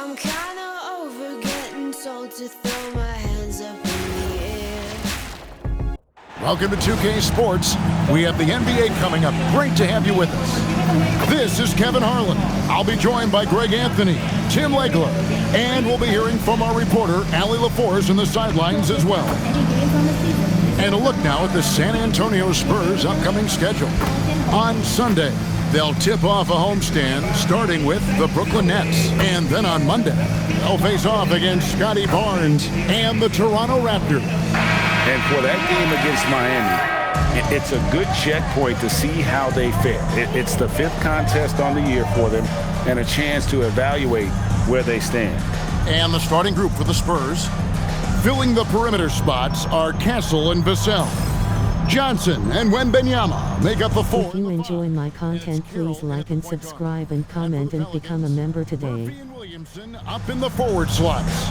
I'm kinda over getting told to throw my hands up in the air. Welcome to 2K Sports. We have the NBA coming up. Great to have you with us. This is Kevin Harlan. I'll be joined by Greg Anthony, Tim Legler, and we'll be hearing from our reporter, Allie LaForce, in the sidelines as well. And a look now at the San Antonio Spurs' upcoming schedule. On Sunday, they'll tip off a homestand, starting with the Brooklyn Nets. And then on Monday, they'll face off against Scottie Barnes and the Toronto Raptors. And for that game against Miami, it's a good checkpoint to see how they fare. It's the 5th contest on the year for them and a chance to evaluate where they stand. And the starting group for the Spurs, filling the perimeter spots, are Castle and Vassell. Johnson and Wembanyama make up the 4. If you enjoy my content, please like and subscribe and comment and become a member today. Williamson up in the forward slots.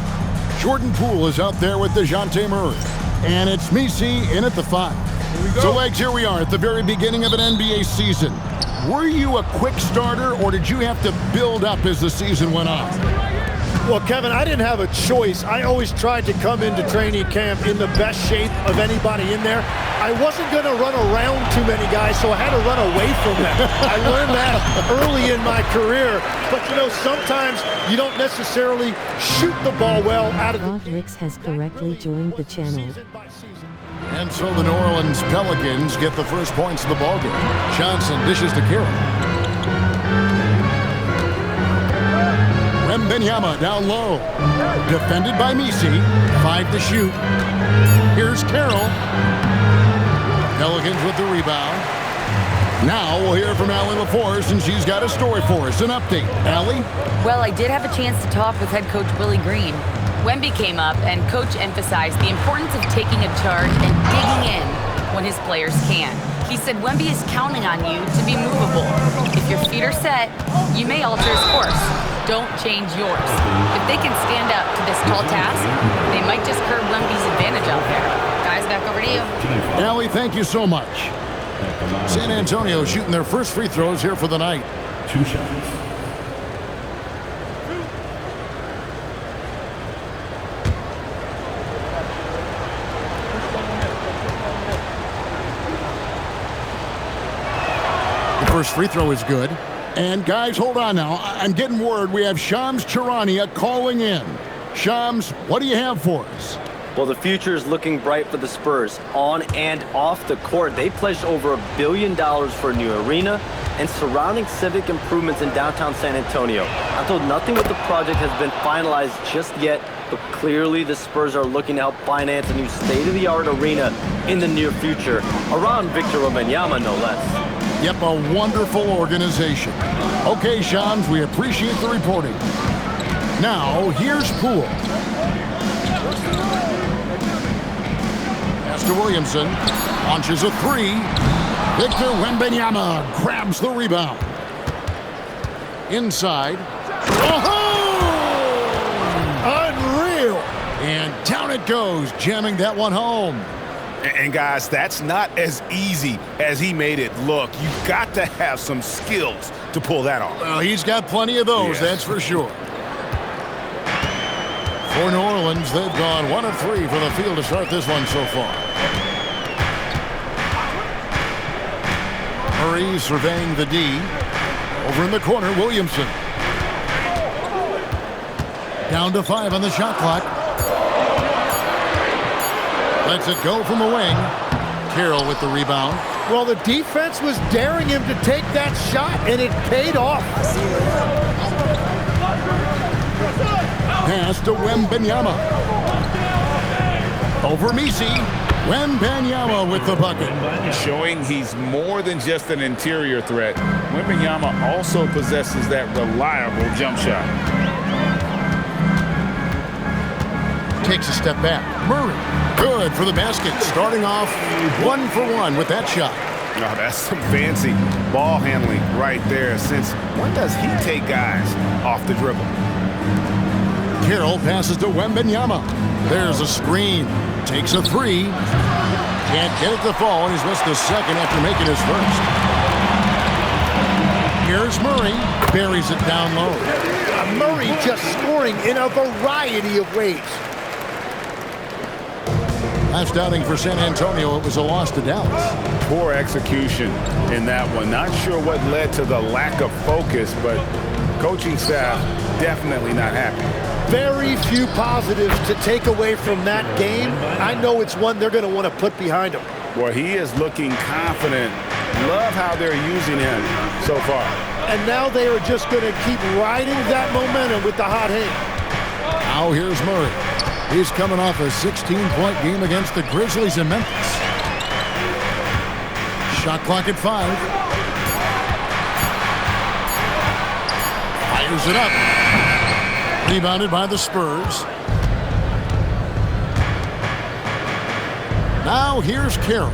Jordan Poole is out there with DeJounte Murray. And it's Messi in at the 5. So, Legs, here we are at the very beginning of an NBA season. Were you a quick starter, or did you have to build up as the season went on? Well, Kevin, I didn't have a choice. I always tried to come into training camp in the best shape of anybody in there. I wasn't going to run around too many guys, so I had to run away from them. I learned that early in my career. But, you know, sometimes you don't necessarily shoot the ball well out of the... Rod Ricks has correctly joined the channel. And so the New Orleans Pelicans get the first points of the ballgame. Johnson dishes to Carroll. Wembanyama down low. Defended by Messi. 5 to shoot. Here's Carroll. Pelicans with the rebound. Now we'll hear from Allie LaForce, and she's got a story for us. An update. Allie? Well, I did have a chance to talk with head coach Willie Green. Wemby came up, and coach emphasized the importance of taking a charge and digging in when his players can. He said Wemby is counting on you to be movable. If your feet are set, you may alter his course. Don't change yours. If they can stand up to this tall task, they might just curb Wemby's advantage out there. Guys, back over to you. Allie, thank you so much. San Antonio shooting their first free throws here for the night. 2 shots. First free throw is good. And guys, hold on now. I'm getting word we have Shams Charania calling in. Shams, what do you have for us? Well, the future is looking bright for the Spurs. On and off the court, they pledged over $1 billion for a new arena and surrounding civic improvements in downtown San Antonio. I'm told nothing with the project has been finalized just yet, but clearly the Spurs are looking to help finance a new state-of-the-art arena in the near future, around Victor Wembanyama, no less. Yep, a wonderful organization. Okay, Shams, we appreciate the reporting. Now, here's Poole. Pass to Williamson. Launches a 3. Victor Wembanyama grabs the rebound. Inside. Oh! Unreal! And down it goes, jamming that one home. And guys, that's not as easy as he made it look. You've got to have some skills to pull that off. Well, he's got plenty of those, that's for sure. For New Orleans, they've gone 1 of 3 from the field to start this one so far. Murray surveying the D. Over in the corner, Williamson. Down to 5 on the shot clock. Lets it go from the wing. Carroll with the rebound. Well, the defense was daring him to take that shot, and it paid off. Pass to Wembanyama. Over Messi. Wembanyama with the bucket. Showing he's more than just an interior threat. Wembanyama also possesses that reliable jump shot. Takes a step back. Murray. Good for the basket. Starting off 1 for 1 with that shot. Oh, that's some fancy ball handling right there. Since when does he take guys off the dribble? Carroll passes to Wembanyama. There's a screen. Takes a 3. Can't get it to fall, and he's missed the second after making his first. Here's Murray. Buries it down low. Murray just scoring in a variety of ways. Last outing for San Antonio, it was a loss to Dallas. Poor execution in that one. Not sure what led to the lack of focus, but coaching staff definitely not happy. Very few positives to take away from that game. I know it's one they're going to want to put behind him. Well, he is looking confident. Love how they're using him so far. And now they are just going to keep riding that momentum with the hot hand. Now here's Murray. He's coming off a 16-point game against the Grizzlies in Memphis. Shot clock at 5. Fires it up. Rebounded by the Spurs. Now here's Carroll.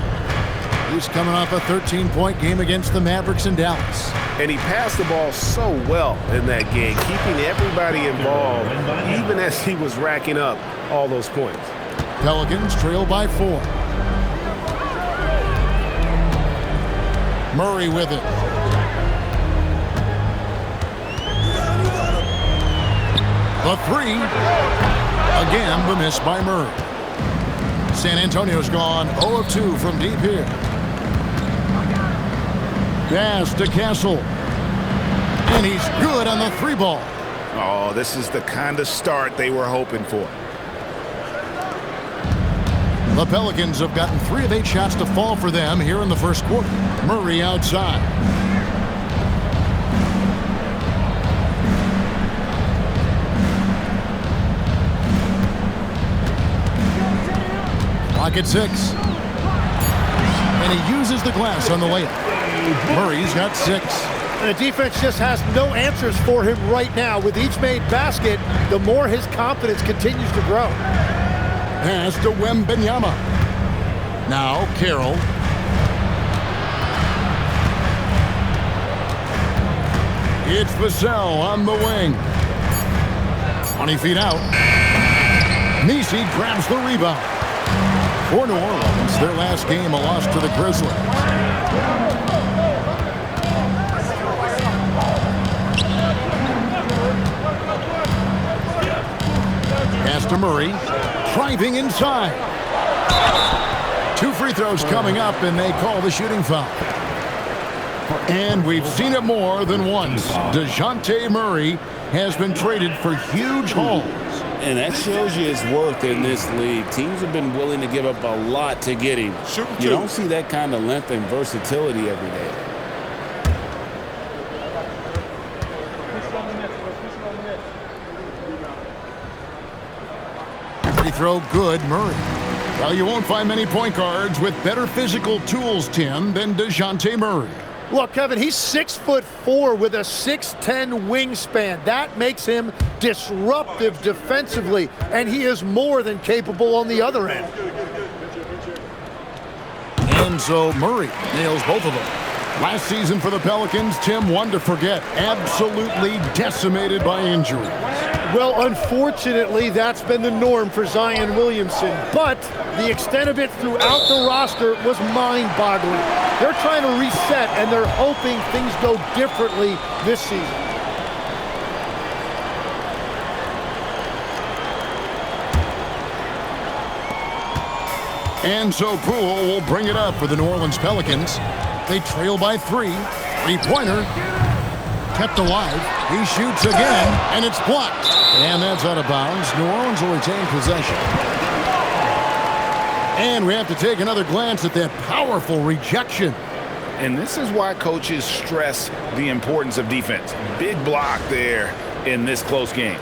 He's coming off a 13-point game against the Mavericks in Dallas. And he passed the ball so well in that game, keeping everybody involved, even as he was racking up all those points. Pelicans trail by 4. Murray with it. The 3. Again, the miss by Murray. San Antonio's gone 0 of 2 from deep here. Pass to Castle. And he's good on the 3 ball. Oh, this is the kind of start they were hoping for. The Pelicans have gotten 3 of 8 shots to fall for them here in the first quarter. Murray outside. Clock at 6. And he uses the glass on the layup. Murray's got 6. And the defense just has no answers for him right now. With each made basket, the more his confidence continues to grow. Pass to Wembanyama. Now Carroll. It's Vassell on the wing. 20 feet out. Nisi grabs the rebound. For New Orleans, their last game, a loss to the Grizzlies. Pass to Murray. Driving inside. 2 free throws coming up, and they call the shooting foul. And we've seen it more than once. DeJounte Murray has been traded for huge hauls. And that shows you his worth in this league. Teams have been willing to give up a lot to get him. You don't see that kind of length and versatility every day. Free throw good, Murray. Well, you won't find many point guards with better physical tools, Tim, than DeJounte Murray. Look, Kevin, he's 6'4" with a 6'10" wingspan. That makes him disruptive defensively, and he is more than capable on the other end. And so Murray nails both of them. Last season for the Pelicans, Tim, one to forget. Absolutely decimated by injury. Well, unfortunately, that's been the norm for Zion Williamson. But the extent of it throughout the roster was mind-boggling. They're trying to reset, and they're hoping things go differently this season. And so Poole will bring it up for the New Orleans Pelicans. They trail by 3. 3-pointer. Kept alive. He shoots again, and it's blocked. And that's out of bounds. New Orleans will retain possession. And we have to take another glance at that powerful rejection. And this is why coaches stress the importance of defense. Big block there in this close game.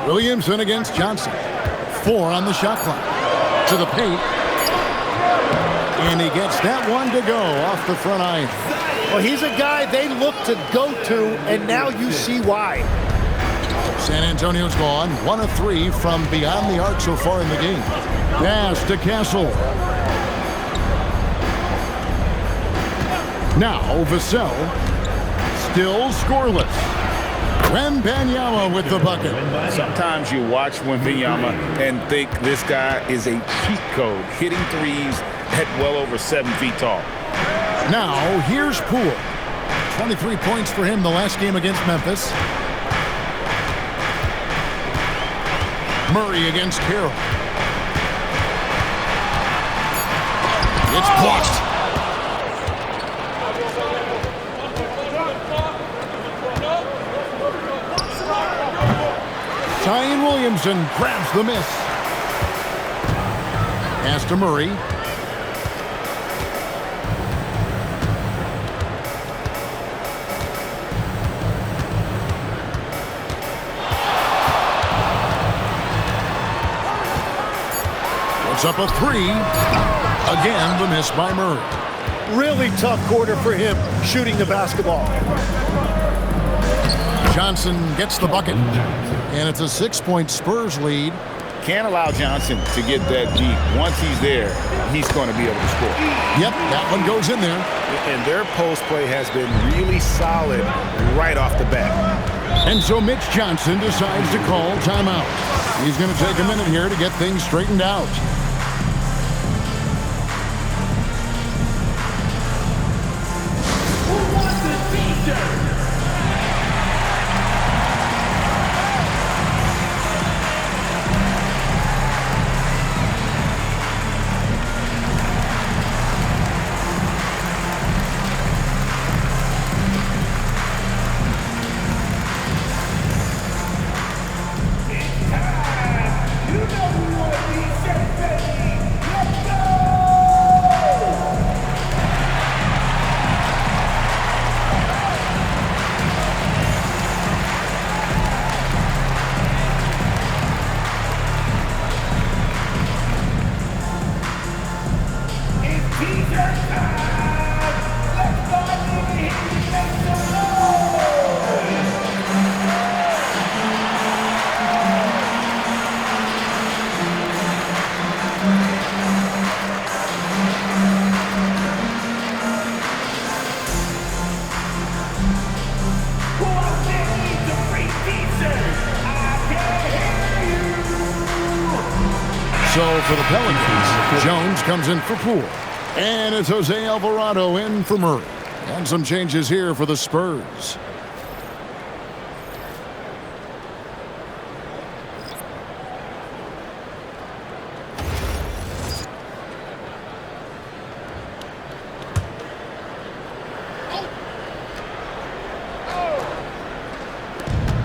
Williamson against Johnson. 4 on the shot clock. To the paint. And he gets that one to go off the front iron. Well, he's a guy they look to go to, and now you see why. San Antonio's gone 1 of 3 from beyond the arc so far in the game. Pass to Castle. Now Vassell. Still scoreless. Wembanyama with the bucket. Sometimes you watch Wembanyama and think this guy is a cheat code, hitting threes at well over 7 feet tall. Now, here's Poole. 23 points for him the last game against Memphis. Murray against Carroll. It's blocked. Zion Williamson grabs the miss. Pass to Murray. Puts up a three. Again, the miss by Murray. Really tough quarter for him shooting the basketball. Johnson gets the bucket. And it's a 6-point Spurs lead. Can't allow Johnson to get that deep. Once he's there, he's going to be able to score. Yep, that one goes in there. And their post play has been really solid right off the bat. And so Mitch Johnson decides to call timeout. He's going to take a minute here to get things straightened out. So for the Pelicans, Jones comes in for Poole. And it's Jose Alvarado in for Murray. And some changes here for the Spurs.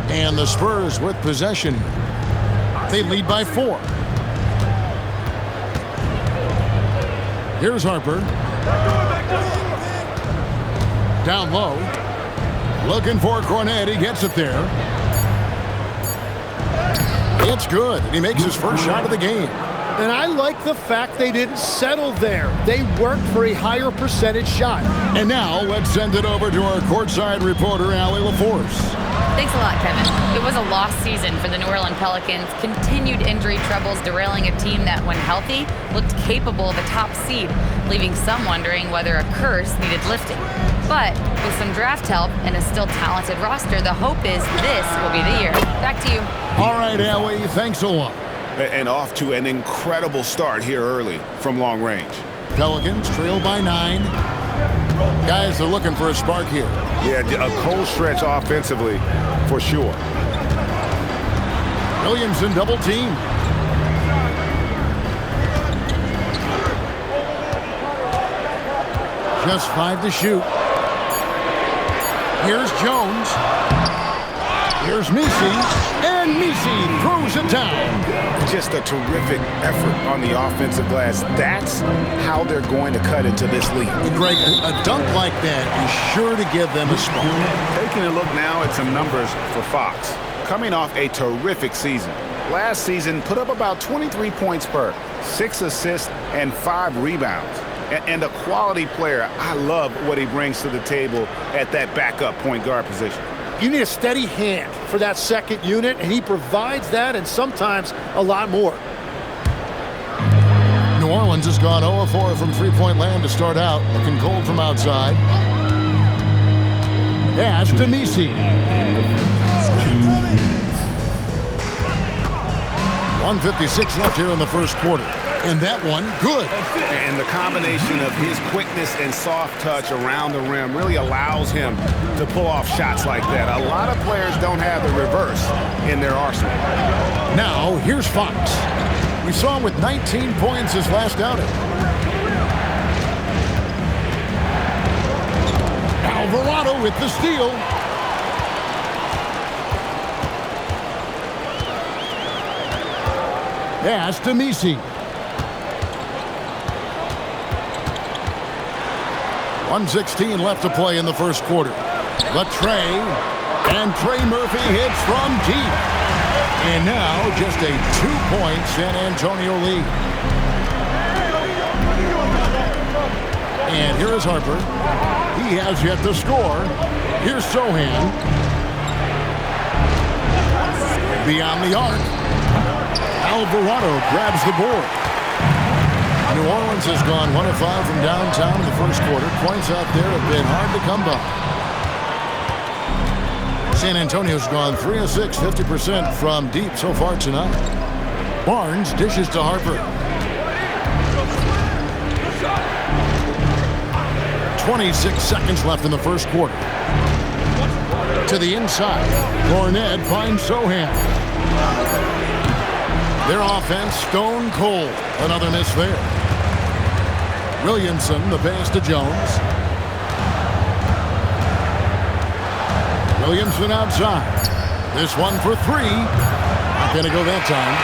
And the Spurs with possession. They lead by 4. Here's Harper. Down low. Looking for Cornet. He gets it there. It's good. He makes his first shot of the game. And I like the fact they didn't settle there. They worked for a higher percentage shot. And now let's send it over to our courtside reporter, Allie LaForce. Thanks a lot, Kevin. It was a lost season for the New Orleans Pelicans. Continued injury troubles derailing a team that, when healthy, looked capable of a top seed, leaving some wondering whether a curse needed lifting. But with some draft help and a still talented roster, the hope is this will be the year. Back to you. All right, Allie, thanks a lot. And off to an incredible start here early from long range. Pelicans trail by 9. Guys are looking for a spark here. Yeah, a cold stretch offensively for sure. Williamson double team. Just 5 to shoot. Here's Jones. Here's Misi. And Misi throws it down. Just a terrific effort on the offensive glass. That's how they're going to cut into this league. Greg, a dunk like that is sure to give them a spark. Taking a look now at some numbers for Fox. Coming off a terrific season. Last season, put up about 23 points per, 6 assists, and 5 rebounds. And a quality player. I love what he brings to the table at that backup point guard position. You need a steady hand for that second unit, and he provides that and sometimes a lot more. New Orleans has gone 0-4 from three-point land to start out, looking cold from outside. Pass to Misi. $156 left here in the first quarter. And that one, good. And the combination of his quickness and soft touch around the rim really allows him to pull off shots like that. A lot of players don't have the reverse in their arsenal. Now, here's Fox. We saw him with 19 points his last outing. Alvarado with the steal. Pass to Messi. 1:16 left to play in the first quarter. Latrey, and Trey Murphy hits from deep. And now just a 2-point San Antonio lead. And here is Harper. He has yet to score. Here's Sohan. Beyond the arc. Alvarado grabs the board. New Orleans has gone 1 of 5 from downtown in the first quarter. Points out there have been hard to come by. San Antonio's gone 3 of 6, 50% from deep so far tonight. Barnes dishes to Harper. 26 seconds left in the first quarter. To the inside. Cornet finds Sohan. Their offense stone cold. Another miss there. Williamson, the pass to Jones. Williamson outside. This one for 3. Not going to go that time.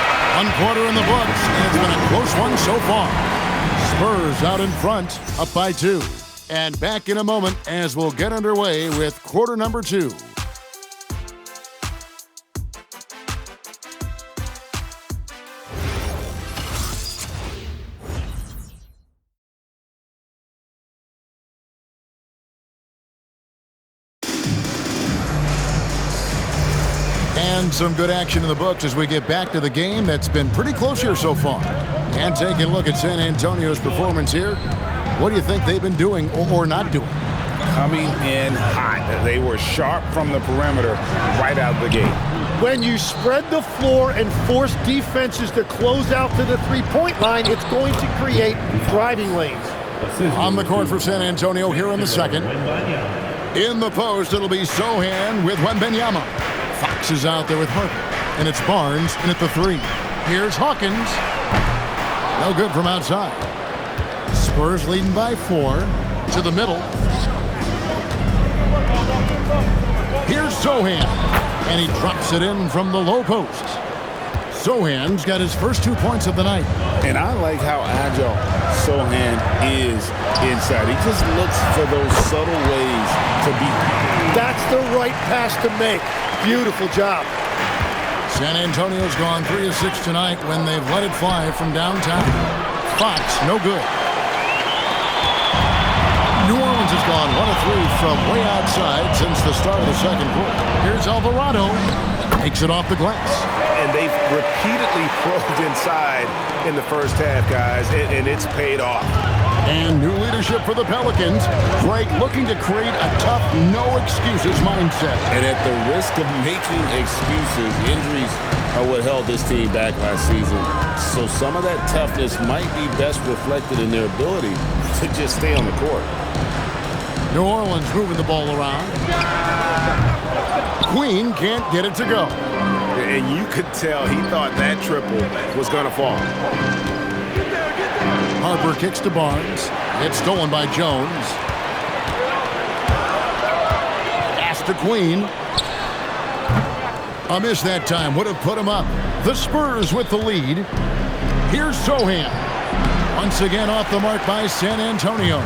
1 quarter in the books, and it's been a close one so far. Spurs out in front, up by 2. And back in a moment as we'll get underway with quarter number 2. And some good action in the books as we get back to the game that's been pretty close here so far. And taking a look at San Antonio's performance here, what do you think they've been doing or not doing? Coming in hot. They were sharp from the perimeter right out of the gate. When you spread the floor and force defenses to close out to the three-point line, it's going to create driving lanes. On the court for San Antonio here in the second. In the post, it'll be Sohan with Wembanyama. Fox is out there with Harper. And it's Barnes in at the 3. Here's Hawkins. No good from outside. Spurs leading by 4. To the middle. Here's Sohan. And he drops it in from the low post. Sohan's got his first 2 points of the night. And I like how agile Sohan is inside. He just looks for those subtle ways to beat. That's the right pass to make. Beautiful job. San Antonio's gone 3 of 6 tonight when they've let it fly from downtown. Fox, no good. New Orleans has gone 1 of 3 from way outside since the start of the second quarter. Here's Alvarado. Takes it off the glass. And they've repeatedly probed inside in the first half, guys, and it's paid off. And new leadership for the Pelicans. Greg looking to create a tough, no-excuses mindset. And at the risk of making excuses, injuries are what held this team back last season. So some of that toughness might be best reflected in their ability to just stay on the court. New Orleans moving the ball around. Queen can't get it to go. And you could tell he thought that triple was going to fall. Harper kicks to Barnes. It's stolen by Jones. Pass to Queen. A miss that time would have put him up. The Spurs with the lead. Here's Sohan. Once again off the mark by San Antonio.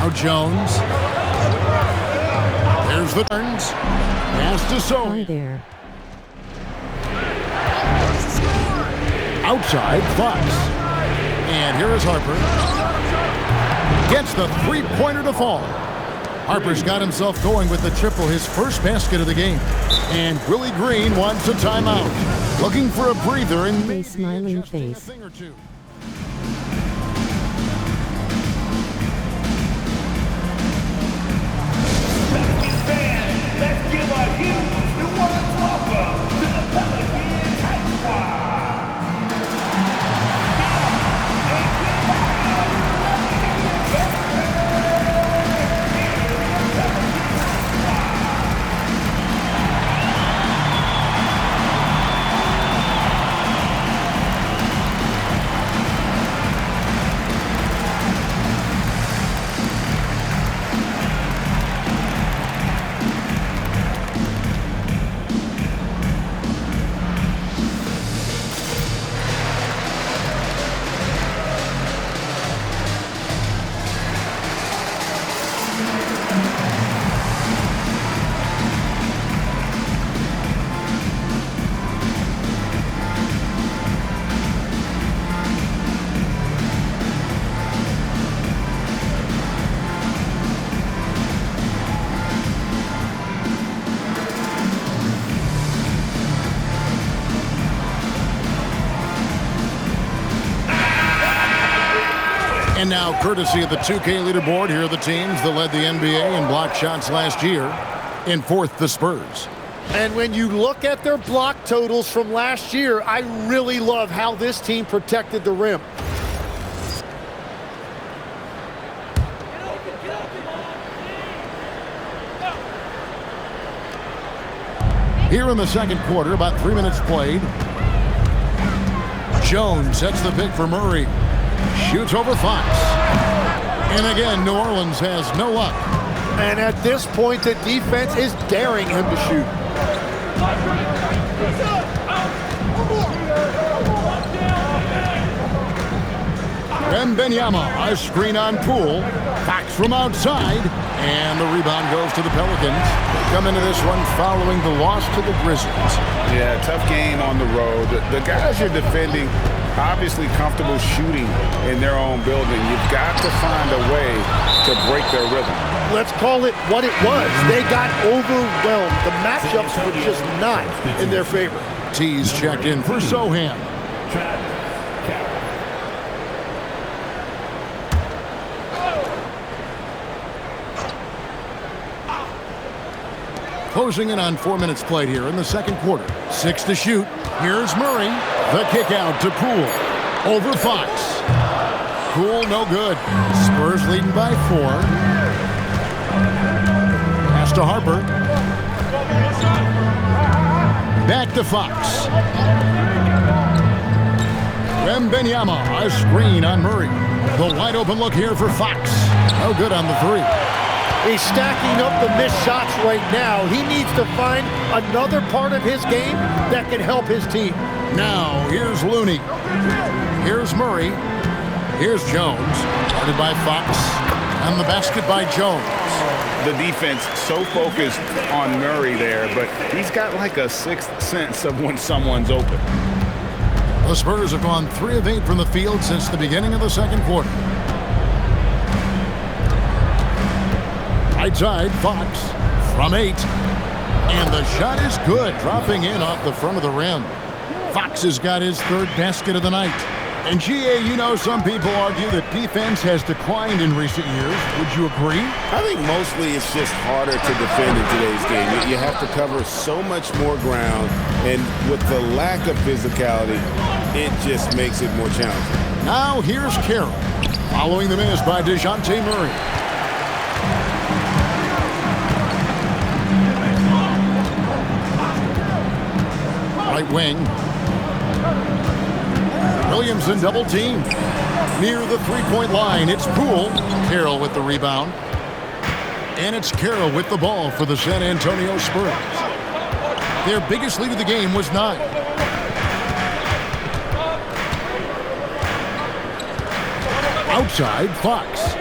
Now Jones. There's the turns. Pass to Sohan. Hi there. Outside, Fox. And here is Harper. Gets the three-pointer to fall. Harper's got himself going with the triple, his first basket of the game. And Willie Green wants a timeout. Looking for a breather and A smiling face. thing or two. And now, courtesy of the 2K leaderboard, here are the teams that led the NBA in block shots last year. In fourth, the Spurs. And when you look at their block totals from last year, I really love how this team protected the rim. Here in the second quarter, about 3 minutes played. Jones sets the pick for Murray. Shoots over Fox. And again, New Orleans has no luck. And at this point, the defense is daring him to shoot. Wembanyama, a screen on Poole. Fox from outside. And the rebound goes to the Pelicans. They come into this one following the loss to the Grizzlies. Yeah, tough game on the road. The guys you're defending, obviously comfortable shooting in their own building. You've got to find a way to break their rhythm. Let's call it what it was. They got overwhelmed. The matchups were just not in their favor. T's checked in for Sohan. Closing in on 4 minutes played here in the second quarter. 6 to shoot. Here's Murray. The kick out to Poole. Over Fox. Poole no good. Spurs leading by 4. Pass to Harper. Back to Fox. Wembanyama, a screen on Murray. The wide open look here for Fox. No good on the three. He's stacking up the missed shots right now. He needs to find another part of his game that can help his team. Now, here's Looney. Here's Murray. Here's Jones. Guarded by Fox. And the basket by Jones. The defense so focused on Murray there, but he's got like a sixth sense of when someone's open. The Spurs have gone 3 of 8 from the field since the beginning of the second quarter. Right side, Fox from 8. And the shot is good, dropping in off the front of the rim. Fox has got his third basket of the night. And GA, you know, some people argue that defense has declined in recent years. Would you agree? I think mostly it's just harder to defend in today's game. You have to cover so much more ground, and with the lack of physicality, it just makes it more challenging. Now here's Carroll, following the miss by DeJounte Murray. Right wing. Williamson double team. Near the three-point line, it's Poole. Carroll with the rebound. And it's Carroll with the ball for the San Antonio Spurs. Their biggest lead of the game was 9. Outside, Fox.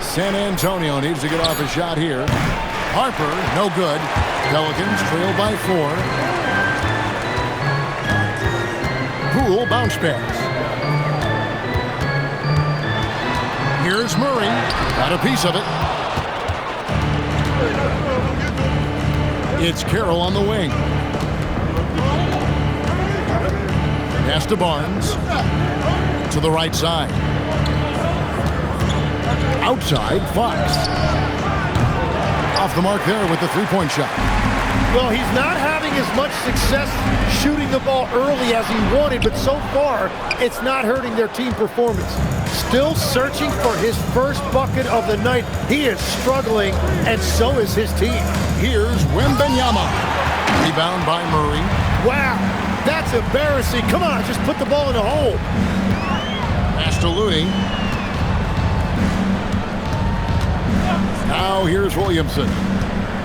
San Antonio needs to get off a shot here. Harper, no good. Pelicans trail by 4. Poole, bounce pass. Here's Murray. Got a piece of it. It's Carroll on the wing. Pass to Barnes. To the right side. Outside, Fox. Off the mark there with the three-point shot. Well, he's not having as much success shooting the ball early as he wanted, but so far, it's not hurting their team performance. Still searching for his first bucket of the night. He is struggling, and so is his team. Here's Wembanyama. Rebound by Murray. Wow, that's embarrassing. Come on, just put the ball in the hole. Pass to Looney. Now here's Williamson.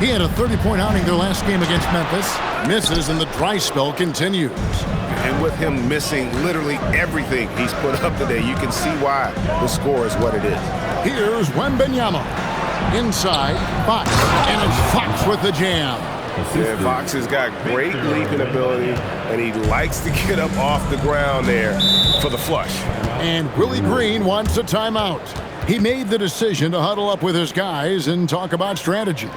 He had a 30-point outing their last game against Memphis. Misses, and the dry spell continues. And with him missing literally everything he's put up today, you can see why the score is what it is. Here's Wembanyama. Inside, Fox. And it's Fox with the jam. Yeah, Fox has got great leaping ability, and he likes to get up off the ground there for the flush. And Willie Green wants a timeout. He made the decision to huddle up with his guys and talk about strategy.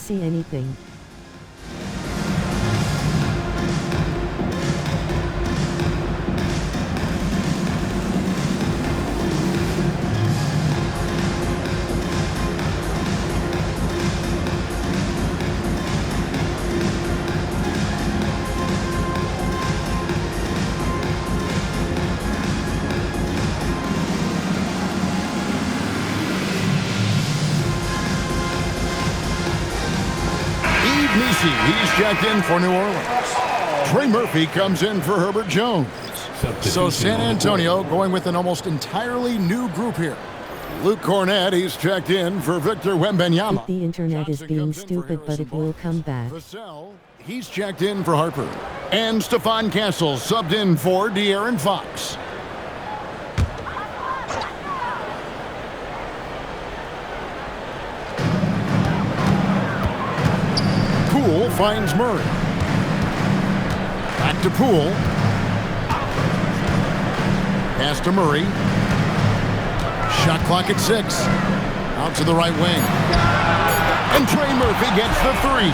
see anything. He's checked in for New Orleans. Trey Murphy comes in for Herbert Jones. So San Antonio going with an almost entirely new group here. Luke Cornett, he's checked in for Victor Wembanyama. The internet is being stupid, but it will come back. Vassell, he's checked in for Harper. And Stephon Castle subbed in for De'Aaron Fox. Poole finds Murray. Back to Poole. Pass to Murray. Shot clock at 6. Out to the right wing. And Trey Murphy gets the 3.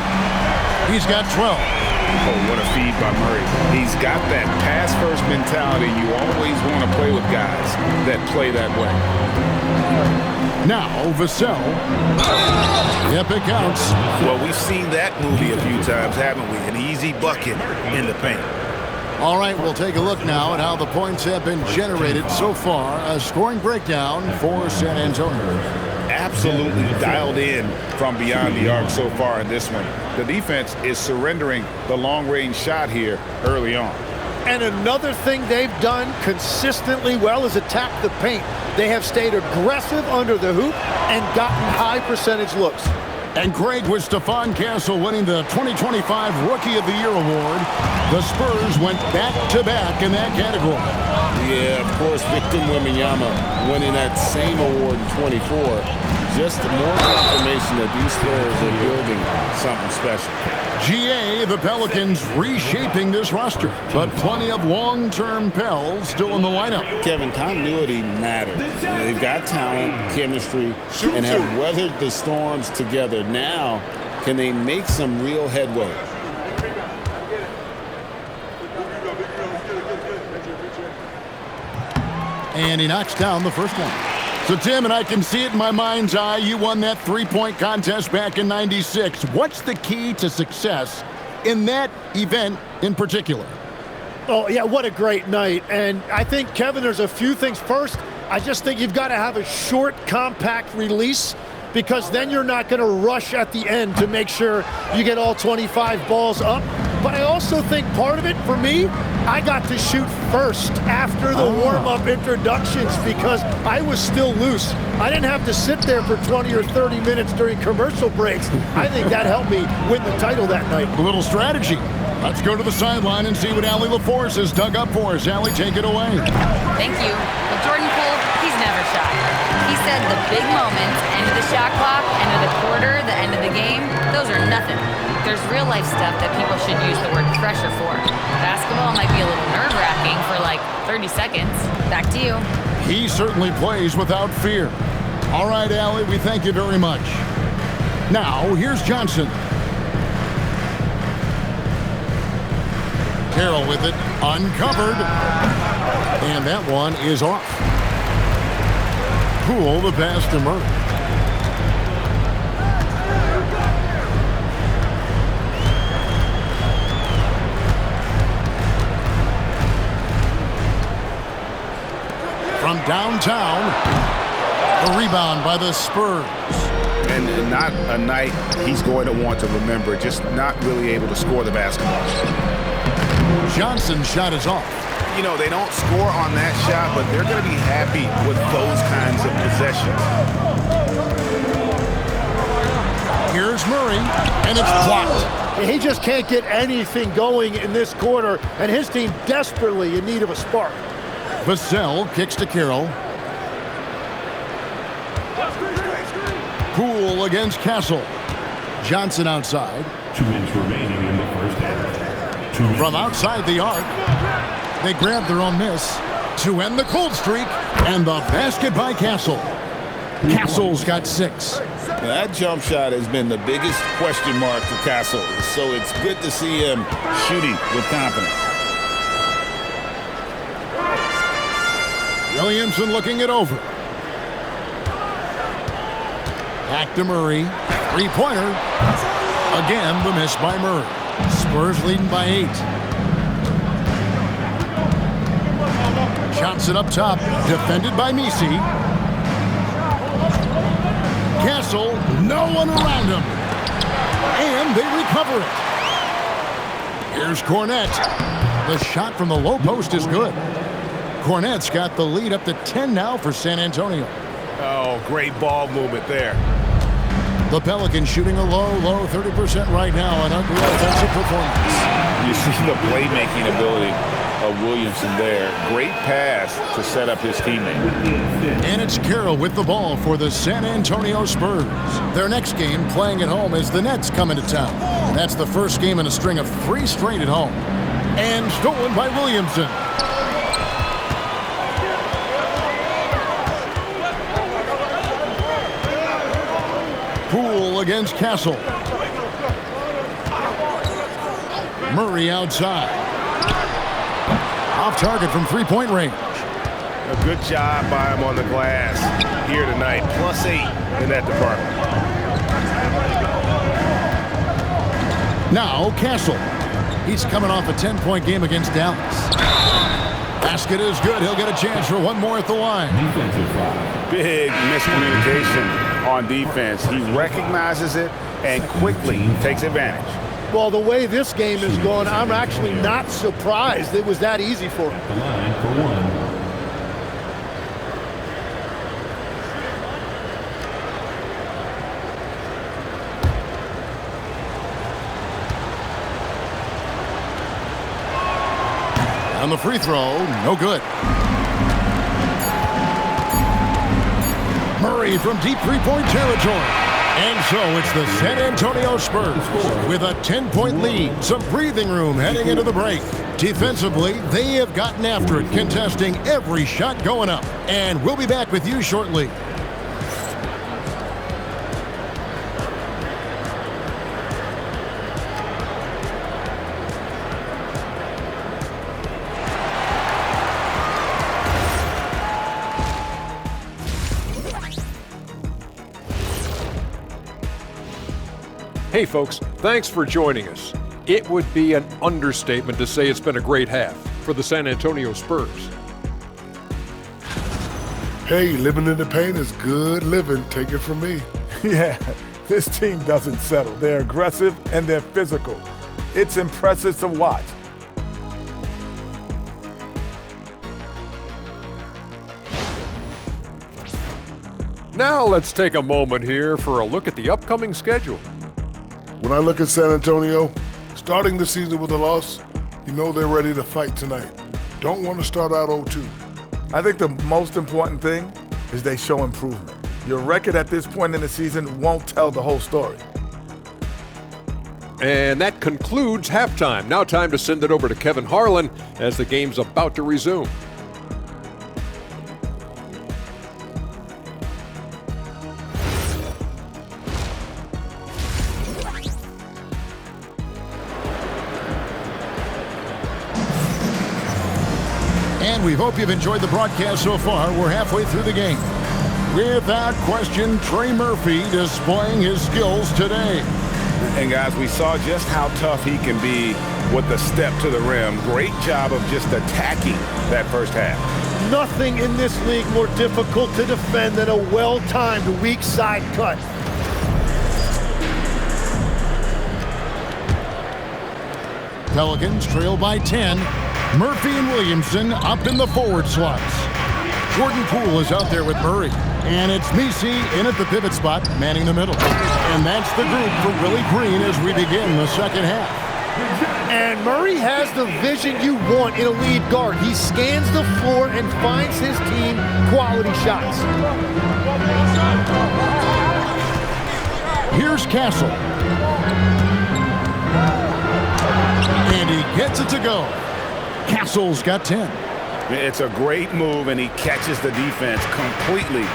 He's got 12. Oh, what a feed by Murray. He's got that pass-first mentality. You always want to play with guys that play that way. Now, Vassell. Yep, it counts. Well, we've seen that movie a few times, haven't we? An easy bucket in the paint. All right, we'll take a look now at how the points have been generated so far. A scoring breakdown for San Antonio. Absolutely dialed in from beyond the arc so far in this one. The defense is surrendering the long-range shot here early on. And another thing they've done consistently well is attack the paint. They have stayed aggressive under the hoop and gotten high percentage looks. And Craig, with Stephon Castle winning the 2025 Rookie of the Year award, the Spurs went back-to-back in that category. Yeah, of course, Victor Wembanyama winning that same award in 24. Just more confirmation that these Spurs are building something special. GA, the Pelicans reshaping this roster, but plenty of long-term Pels still in the lineup. Kevin, continuity matters. They've got talent, chemistry, and have weathered the storms together. Now, can they make some real headway? And he knocks down the first one. So, Tim, and I can see it in my mind's eye, you won that three-point contest back in '96. What's the key to success in that event in particular? Oh, yeah, what a great night. And I think, Kevin, there's a few things. First, I just think you've got to have a short, compact release, because then you're not going to rush at the end to make sure you get all 25 balls up. But I also think part of it, for me, I got to shoot first after the warm-up introductions because I was still loose. I didn't have to sit there for 20 or 30 minutes during commercial breaks. I think that helped me win the title that night. A little strategy. Let's go to the sideline and see what Allie LaForce has dug up for us. Allie, take it away. Thank you. Well, Jordan Poole, he's never shy. He said the big moments, end of the shot clock, end of the quarter, the end of the game, those are nothing. There's real-life stuff that people should use the word pressure for. Basketball might be a little nerve-wracking for like 30 seconds. Back to you. He certainly plays without fear. All right, Allie, we thank you very much. Now, here's Johnson. Carroll with it, uncovered. And that one is off. Poole, the pass to Murray. From downtown, a rebound by the Spurs. And not a night he's going to want to remember, just not really able to score the basketball. Johnson's shot is off. You know, they don't score on that shot, but they're going to be happy with those kinds of possessions. Here's Murray, and it's blocked. He just can't get anything going in this quarter, and his team desperately in need of a spark. Vassell kicks to Carroll. Poole against Castle. Johnson outside. 2 minutes remaining in the first half. From outside the arc, they grab their own miss to end the cold streak, and the basket by Castle. Castle's got 6. That jump shot has been the biggest question mark for Castle, so it's good to see him shooting with confidence. Williamson looking it over. Back to Murray. Three-pointer. Again, the miss by Murray. Spurs leading by 8. Shots it up top. Defended by Misi. Castle, no one around him. And they recover it. Here's Cornette. The shot from the low post is good. Cornette's got the lead up to 10 now for San Antonio. Oh, great ball movement there. The Pelicans shooting a low 30% right now. An ugly offensive performance. You see the playmaking ability of Williamson there. Great pass to set up his teammate. And it's Carroll with the ball for the San Antonio Spurs. Their next game playing at home as the Nets come into town. That's the first game in a string of 3 straight at home. And stolen by Williamson. Poole against Castle. Murray outside. Off target from 3-point range. A good job by him on the glass here tonight. +8 in that department. Now Castle. He's coming off a 10-point game against Dallas. Basket is good. He'll get a chance for one more at the line. Big miscommunication on defense. He recognizes it and quickly takes advantage. Well, the way this game is going, I'm actually not surprised it was that easy for him. The line for one. On the free throw, no good. Murray from deep 3-point territory. And so it's the San Antonio Spurs with a 10-point lead. Some breathing room heading into the break. Defensively, they have gotten after it, contesting every shot going up. And we'll be back with you shortly. Hey folks, thanks for joining us. It would be an understatement to say it's been a great half for the San Antonio Spurs. Hey, living in the paint is good living. Take it from me. Yeah, this team doesn't settle. They're aggressive and they're physical. It's impressive to watch. Now let's take a moment here for a look at the upcoming schedule. When I look at San Antonio, starting the season with a loss, you know they're ready to fight tonight. Don't want to start out 0-2. I think the most important thing is they show improvement. Your record at this point in the season won't tell the whole story. And that concludes halftime. Now time to send it over to Kevin Harlan as the game's about to resume. And we hope you've enjoyed the broadcast so far. We're halfway through the game. Without question, Trey Murphy displaying his skills today. And guys, we saw just how tough he can be with the step to the rim. Great job of just attacking that first half. Nothing in this league more difficult to defend than a well-timed weak side cut. Pelicans trail by 10. Murphy and Williamson up in the forward slots. Jordan Poole is out there with Murray. And it's Misi in at the pivot spot, manning the middle. And that's the group for Willie Green as we begin the second half. And Murray has the vision you want in a lead guard. He scans the floor and finds his team quality shots. Here's Castle. And he gets it to go. Castle's got 10. It's a great move, and he catches the defense completely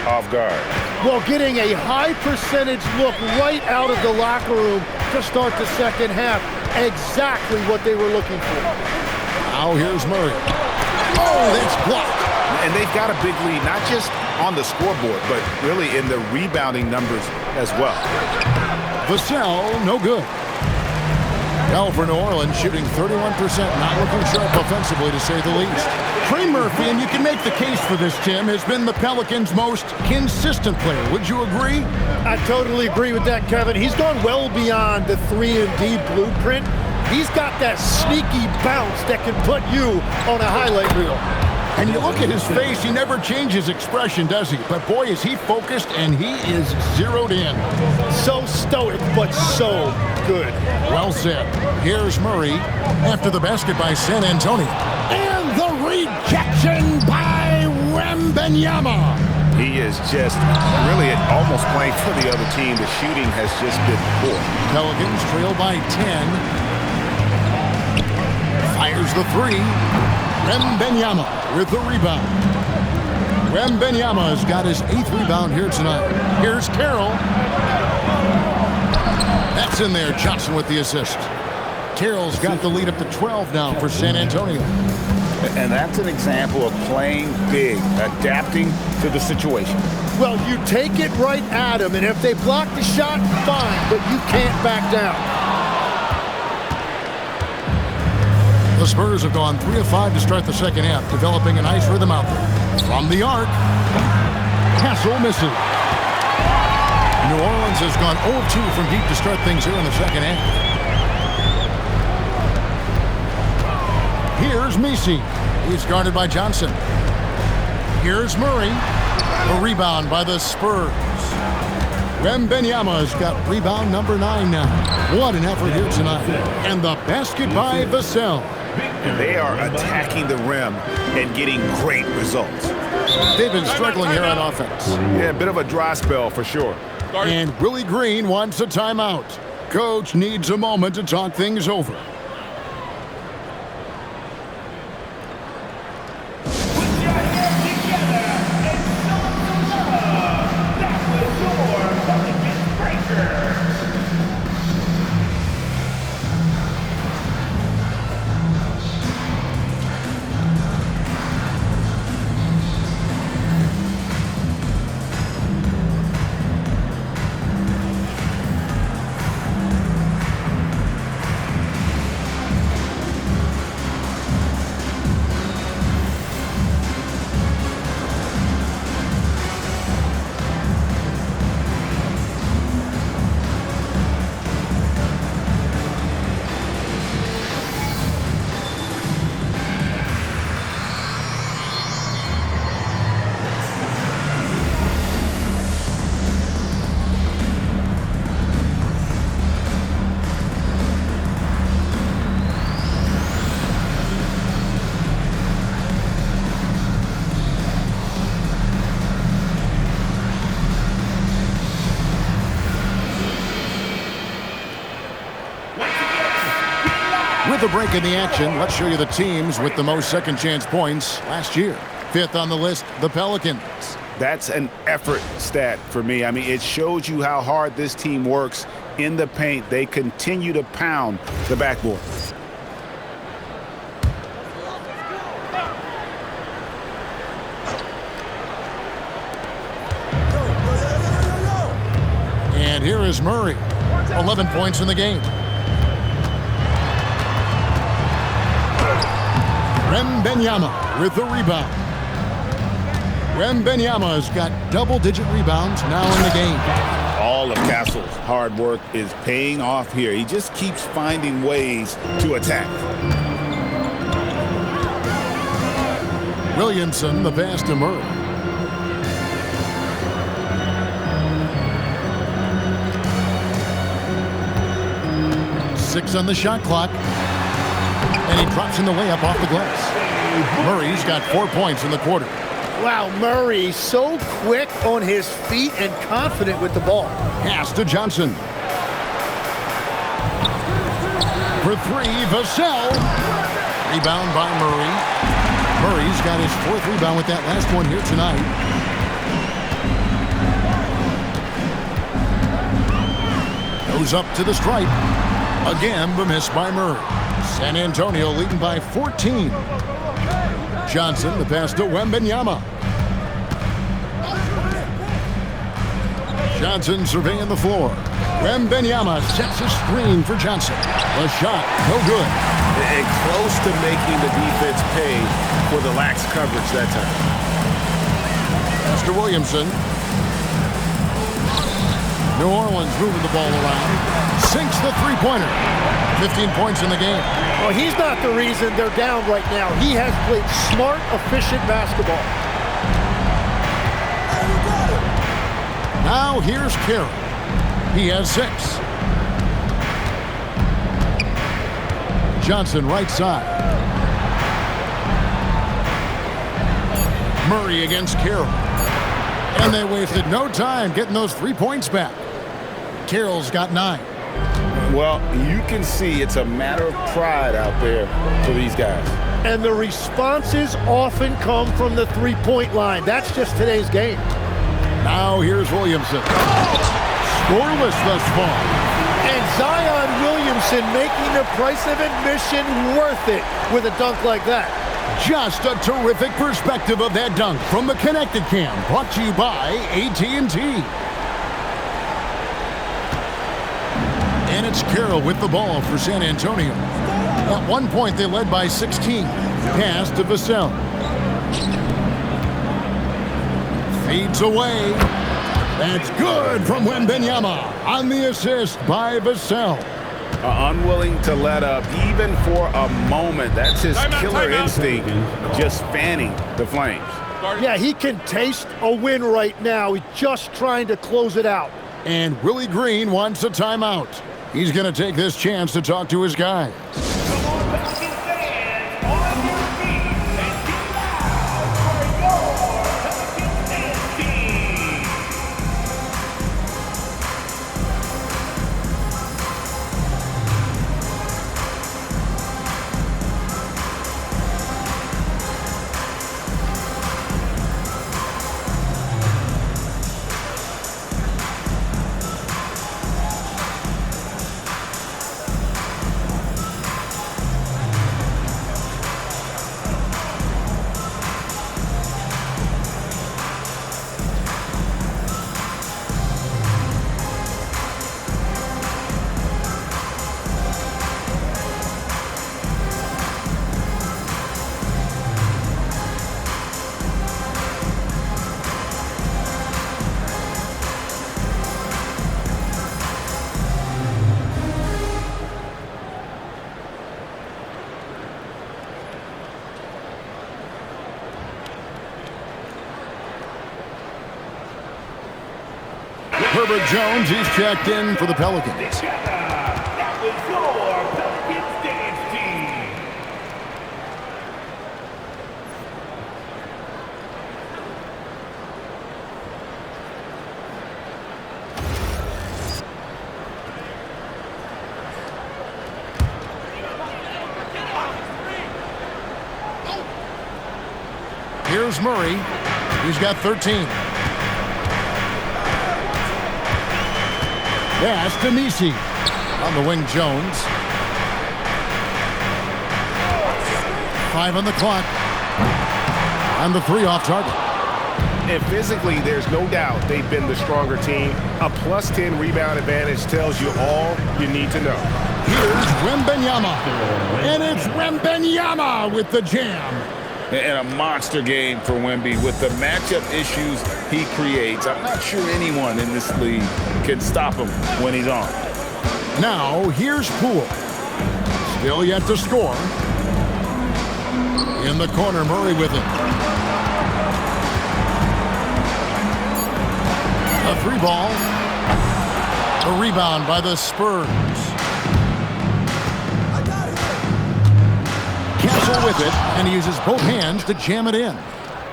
off guard. Well, getting a high percentage look right out of the locker room to start the second half. Exactly what they were looking for. Now here's Murray. Oh, that's blocked. And they've got a big lead, not just on the scoreboard, but really in the rebounding numbers as well. Vassell, no good. Now for New Orleans, shooting 31%, not looking sharp offensively, to say the least. Trey Murphy, and you can make the case for this, Tim, has been the Pelicans' most consistent player. Would you agree? I totally agree with that, Kevin. He's gone well beyond the 3-and-D blueprint. He's got that sneaky bounce that can put you on a highlight reel. And you look at his face, he never changes expression, does he? But boy, is he focused, and he is zeroed in. So stoic, but so good. Well said. Here's Murray after the basket by San Antonio. And the rejection by Wembanyama. He is just really almost playing for the other team. The shooting has just been poor. Pelicans trail by 10. Fires the three. Wembanyama with the rebound. Wembanyama has got his 8th rebound here tonight. Here's Carroll. That's in there. Johnson with the assist. Carroll's got the lead up to 12 now for San Antonio. And that's an example of playing big, adapting to the situation. Well, you take it right at them, and if they block the shot, fine, but you can't back down. The Spurs have gone 3 of 5 to start the second half, developing a nice rhythm out there. From the arc, Castle misses. New Orleans has gone 0-2 from deep to start things here in the second half. Here's Messi. He's guarded by Johnson. Here's Murray. A rebound by the Spurs. Wembanyama's got rebound number 9 now. What an effort here tonight. And the basket by Vassell. And they are attacking the rim and getting great results. They've been struggling here on offense. Yeah, a bit of a dry spell for sure. And Willie Green wants a timeout. Coach needs a moment to talk things over. With a break in the action, let's show you the teams with the most second chance points last year. 5th on the list, the Pelicans. That's an effort stat for me. I mean, it shows you how hard this team works in the paint. They continue to pound the backboard. And here is Murray. 11 points in the game. Wembanyama with the rebound. Wembanyama's got double-digit rebounds now in the game. All of Castle's hard work is paying off here. He just keeps finding ways to attack. Williamson, the pass to Murray. Six on the shot clock. And he drops in the layup off the glass. Murray's got 4 points in the quarter. Wow, Murray so quick on his feet and confident with the ball. Pass to Johnson. For 3, Vassell. Rebound by Murray. Murray's got his 4th rebound with that last one here tonight. Goes up to the stripe. Again, the miss by Murray. San Antonio leading by 14. Johnson, the pass to Wembanyama. Johnson surveying the floor. Wembanyama sets a screen for Johnson. The shot, no good. And close to making the defense pay for the lax coverage that time. Mr. Williamson. New Orleans moving the ball around. Sinks the three-pointer. 15 points in the game. Well, he's not the reason they're down right now. He has played smart, efficient basketball. Now here's Carroll. He has 6. Johnson right side. Murray against Carroll. And they wasted no time getting those 3 points back. Carroll's got 9. Well, you can see it's a matter of pride out there for these guys. And the responses often come from the three-point line. That's just today's game. Now here's Williamson. Scoreless thus far. And Zion Williamson making the price of admission worth it with a dunk like that. Just a terrific perspective of that dunk from the Connected Cam, brought to you by AT&T. And it's Carroll with the ball for San Antonio. At one point, they led by 16. Pass to Vassell. Feeds away. That's good from Wembanyama on the assist by Vassell. Unwilling to let up even for a moment. That's his killer instinct, just fanning the Flames. Yeah, he can taste a win right now. He's just trying to close it out. And Willie Green wants a timeout. He's going to take this chance to talk to his guys. Herbert Jones, he's checked in for the Pelicans. That was your Pelicans dance team. Here's Murray. He's got 13. Pass to Messi. On the wing, Jones. 5 on the clock. On the 3 off target. And physically, there's no doubt they've been the stronger team. A plus 10 rebound advantage tells you all you need to know. Here's Wembanyama. And it's Wembanyama with the jam. And a monster game for Wemby with the matchup issues he creates. I'm not sure anyone in this league can stop him when he's on. Now, here's Poole. Still yet to score. In the corner, Murray with it. A 3 ball. A rebound by the Spurs. Castle with it, and he uses both hands to jam it in.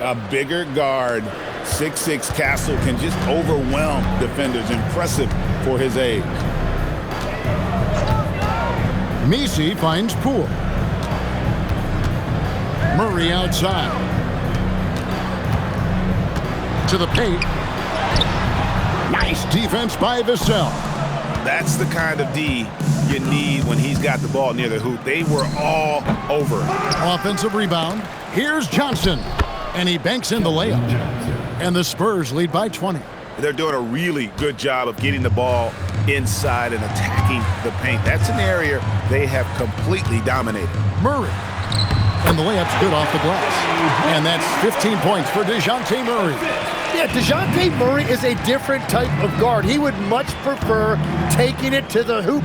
A bigger guard, 6'6" Castle, can just overwhelm defenders. Impressive for his age. Messi finds Poole. Murray outside. To the paint. Nice defense by Vassell. That's the kind of D you need when he's got the ball near the hoop. They were all over. Offensive rebound. Here's Johnson. And he banks in the layup. And the Spurs lead by 20. They're doing a really good job of getting the ball inside and attacking the paint. That's an area they have completely dominated. Murray. And the layup's good off the glass. And that's 15 points for DeJounte Murray. Yeah, DeJounte Murray is a different type of guard. He would much prefer taking it to the hoop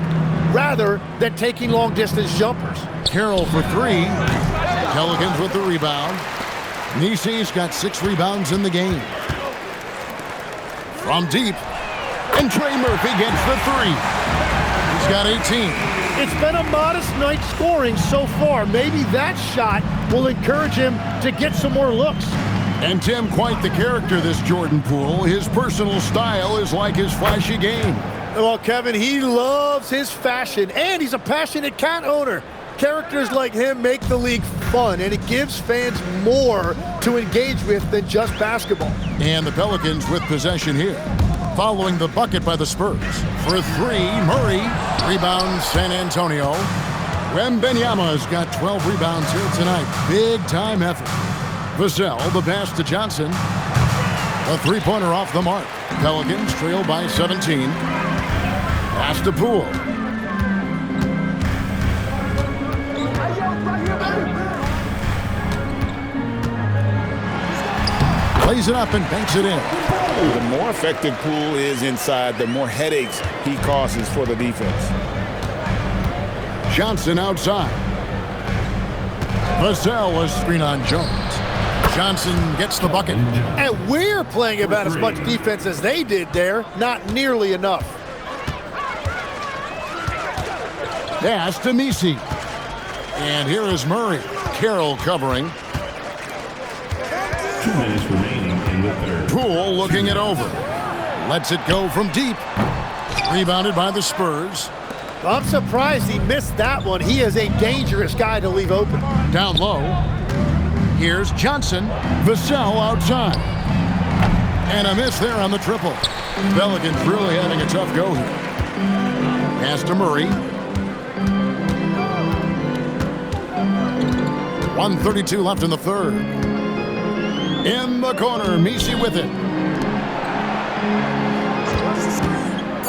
rather than taking long-distance jumpers. Carroll for three. Pelicans with the rebound. Nisi's got 6 rebounds in the game. From deep. And Trey Murphy gets the 3. He's got 18. It's been a modest night scoring so far. Maybe that shot will encourage him to get some more looks. And Tim, quite the character, this Jordan Poole. His personal style is like his flashy game. Well, Kevin, he loves his fashion, and he's a passionate cat owner. Characters like him make the league fun, and it gives fans more to engage with than just basketball. And the Pelicans with possession here. Following the bucket by the Spurs. For 3, Murray. Rebound, San Antonio. Wembanyama's got 12 rebounds here tonight. Big-time effort. Vassell, the pass to Johnson. A three-pointer off the mark. Pelicans trail by 17. Pass to Poole. Plays it up and banks it in. The more effective Poole is inside, the more headaches he causes for the defense. Johnson outside. Vassell was screen on Jones. Johnson gets the bucket. And we're playing about as much defense as they did there. Not nearly enough. Pass to Nisi. And here is Murray. Carroll covering. 2 minutes remaining in the third. Poole looking it over. Lets it go from deep. Rebounded by the Spurs. I'm surprised he missed that one. He is a dangerous guy to leave open. Down low. Here's Johnson. Vassell outside. And a miss there on the triple. Pelicans really having a tough go here. Pass to Murray. 1:32 left in the third. In the corner, Nisi with it.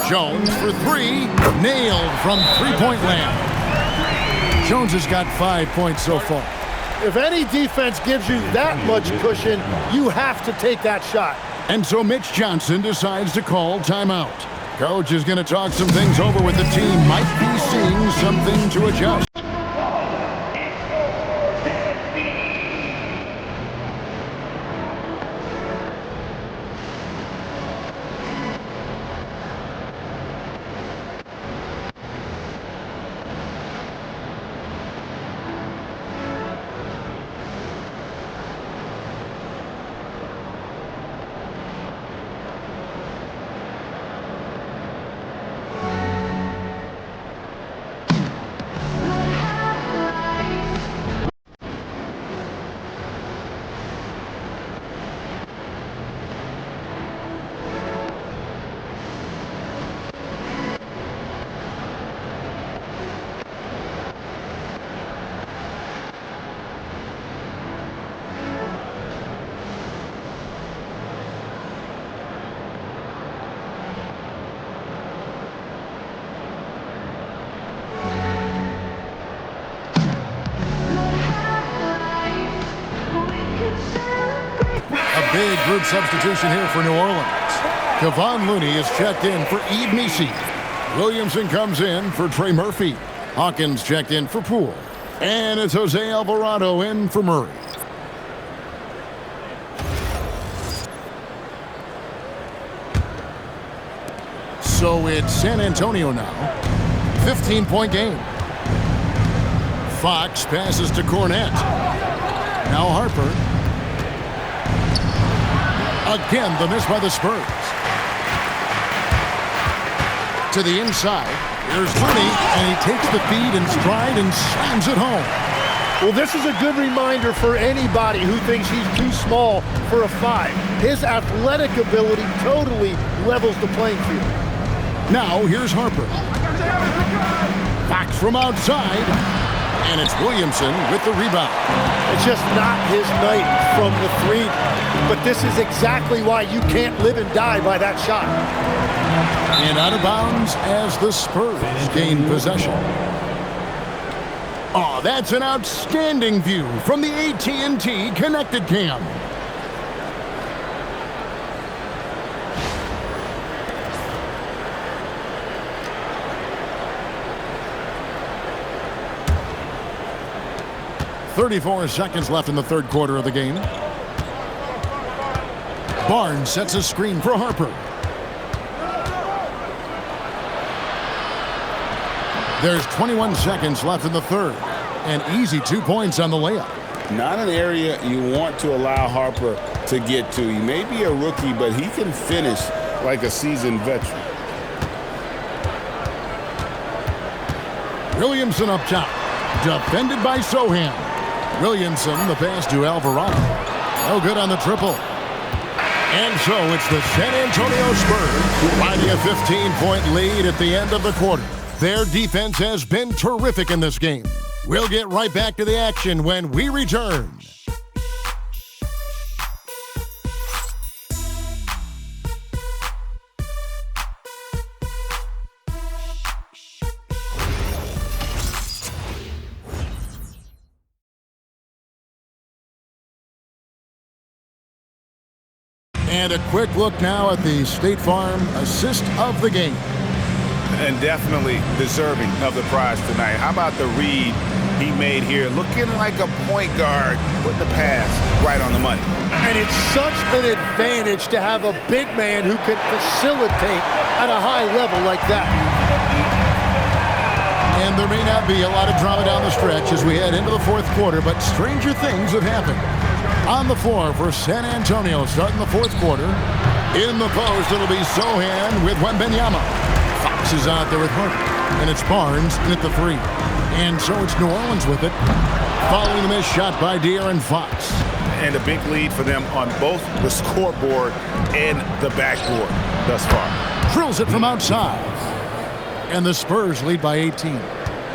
Jones for 3. Nailed from three-point land. Jones has got 5 points so far. If any defense gives you that much cushion, you have to take that shot. And so Mitch Johnson decides to call timeout. Coach is going to talk some things over with the team. Might be seeing something to adjust. Big group substitution here for New Orleans. Kevon Looney is checked in for Yves Nisi. Williamson comes in for Trey Murphy. Hawkins checked in for Poole. And it's Jose Alvarado in for Murray. So it's San Antonio now. 15-point game. Fox passes to Cornette. Now Harper. Again, the miss by the Spurs. To the inside. Here's Looney, and he takes the feed in stride and slams it home. Well, this is a good reminder for anybody who thinks he's too small for a 5. His athletic ability totally levels the playing field. Now here's Harper. Fox from outside. And it's Williamson with the rebound. It's just not his night from the three. But this is exactly why you can't live and die by that shot. And out of bounds as the Spurs gain possession. Oh, that's an outstanding view from the AT&T Connected Cam. .34 seconds left in the third quarter of the game. Barnes sets a screen for Harper. There's 21 seconds left in the third. And easy 2 points on the layup. Not an area you want to allow Harper to get to. He may be a rookie, but he can finish like a seasoned veteran. Williamson up top. Defended by Sohan. Williamson, the pass to Alvarado. No good on the triple. And so it's the San Antonio Spurs finding a 15-point lead at the end of the quarter. Their defense has been terrific in this game. We'll get right back to the action when we return. And a quick look now at the State Farm assist of the game. And definitely deserving of the prize tonight. How about the read he made here? Looking like a point guard, putting the pass right on the money. And it's such an advantage to have a big man who can facilitate at a high level like that. And there may not be a lot of drama down the stretch as we head into the fourth quarter, but stranger things have happened. On the floor for San Antonio starting the fourth quarter. In the post, it'll be Sohan with Wembanyama. Fox is out there with Harper. And it's Barnes in at the three. And so it's New Orleans with it. Following the missed shot by De'Aaron Fox. And a big lead for them on both the scoreboard and the backboard thus far. Drills it from outside. And the Spurs lead by 18.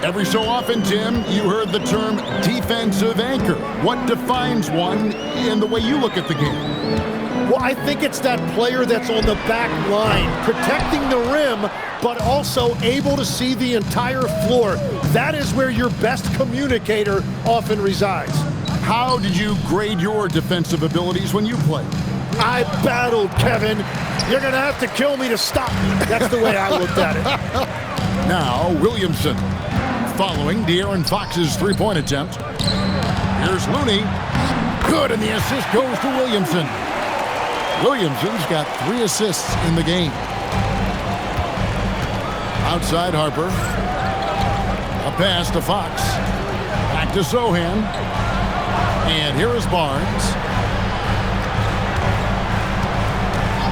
Every so often, Tim, you heard the term defensive anchor. What defines one in the way you look at the game? Well, I think it's that player that's on the back line, protecting the rim, but also able to see the entire floor. That is where your best communicator often resides. How did you grade your defensive abilities when you played? I battled, Kevin. You're going to have to kill me to stop me. That's the way I looked at it. Now, Williamson. Following De'Aaron Fox's three-point attempt. Here's Looney. Good, and the assist goes to Williamson. Williamson's got 3 assists in the game. Outside Harper. A pass to Fox. Back to Sohan. And here is Barnes.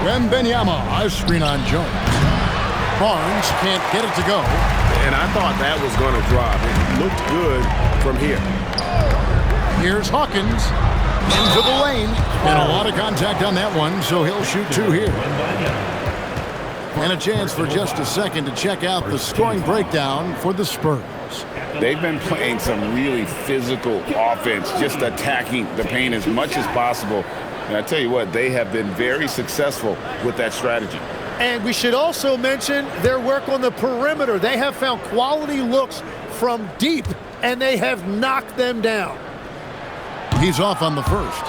Wembanyama, a screen on Jones. Barnes can't get it to go. And I thought that was going to drop. It looked good from here. Here's Hawkins into the lane. And a lot of contact on that one, so he'll shoot 2 here. And a chance for just a second to check out the scoring breakdown for the Spurs. They've been playing some really physical offense, just attacking the paint as much as possible. And I tell you what, they have been very successful with that strategy. And we should also mention their work on the perimeter. They have found quality looks from deep, and they have knocked them down. He's off on the first.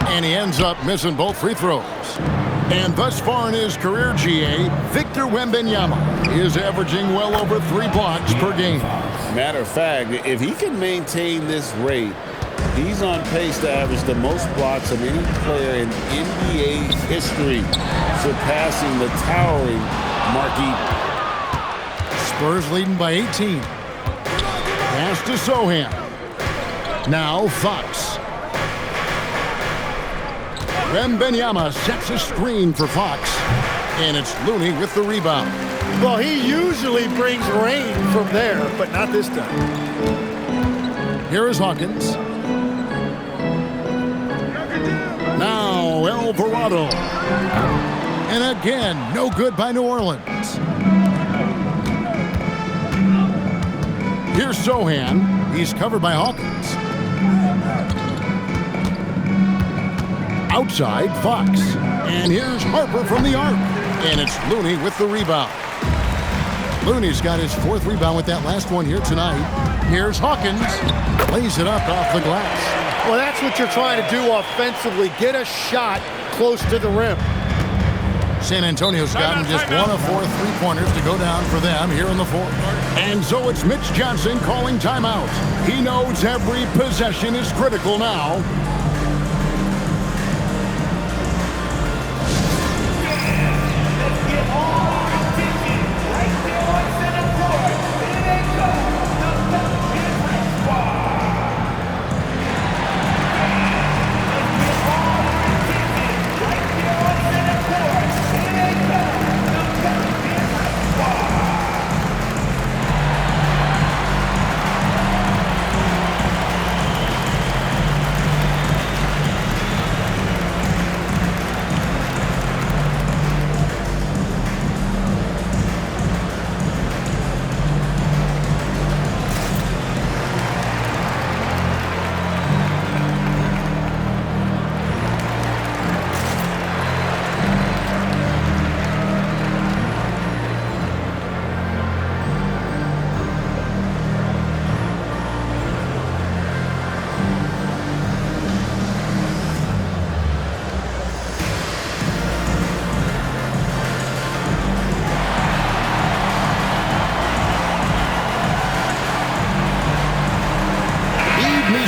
And he ends up missing both free throws. And thus far in his career, GA, Victor Wembanyama is averaging well over 3 blocks per game. Matter of fact, if he can maintain this rate, he's on pace to average the most blocks of any player in NBA history, surpassing the towering Marquis. Spurs leading by 18. Pass to Sohan. Now Fox. Wembanyama sets a screen for Fox. And it's Looney with the rebound. Well, he usually brings rain from there, but not this time. Here is Hawkins. Now Alvarado. And again, no good by New Orleans. Here's Sohan. He's covered by Hawkins. Outside, Fox. And here's Harper from the arc. And it's Looney with the rebound. Looney's got his 4th rebound with that last one here tonight. Here's Hawkins. Lays it up off the glass. Well, that's what you're trying to do offensively. Get a shot close to the rim. San Antonio's gotten just 1 of 4 3-pointers to go down for them here in the 4th. And so it's Mitch Johnson calling timeout. He knows every possession is critical now.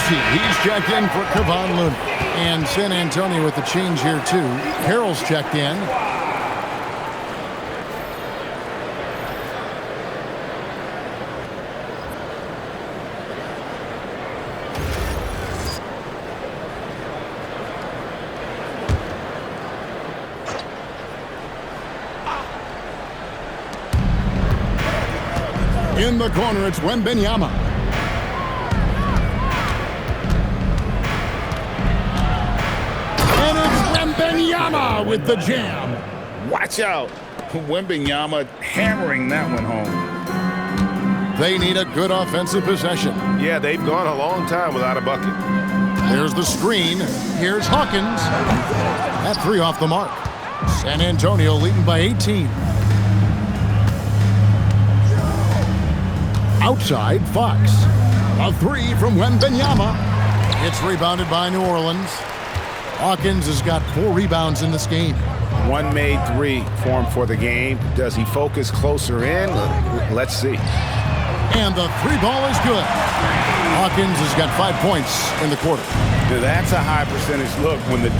He's checked in for Kevon Looney. And San Antonio with the change here, too. Carroll's checked in. In the corner, it's Wembanyama. Wembanyama with the jam. Watch out. Wembanyama hammering that one home. They need a good offensive possession. Yeah, they've gone a long time without a bucket. There's the screen. Here's Hawkins. That 3 off the mark. San Antonio leading by 18. Outside, Fox. A 3 from Wembanyama. It's rebounded by New Orleans. Hawkins has got 4 rebounds in this game. 1 made 3 for him for the game. Does he focus closer in? Let's see. And the 3 ball is good. Hawkins has got 5 points in the quarter. That's a high percentage look when the